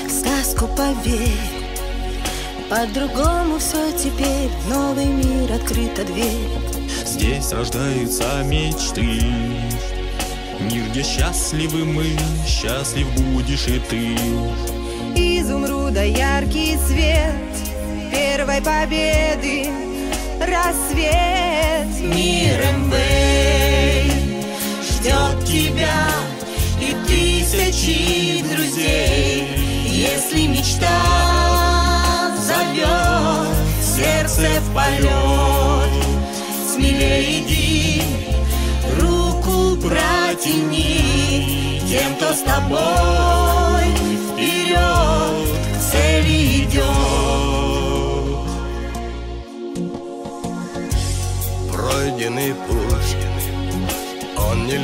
В сказку поверь, по-другому все теперь, в новый мир открыта дверь. Здесь рождаются мечты, мир, где счастливы мы, счастлив будешь и ты. Изумруда яркий свет первой победы, рассвет. Мир МВ ждет тебя и тысячи друзей. Если мечта зовет сердце в полет, смелее иди, руку протяни тем, кто с тобой вперед к цели идет. Пройденный путь, он не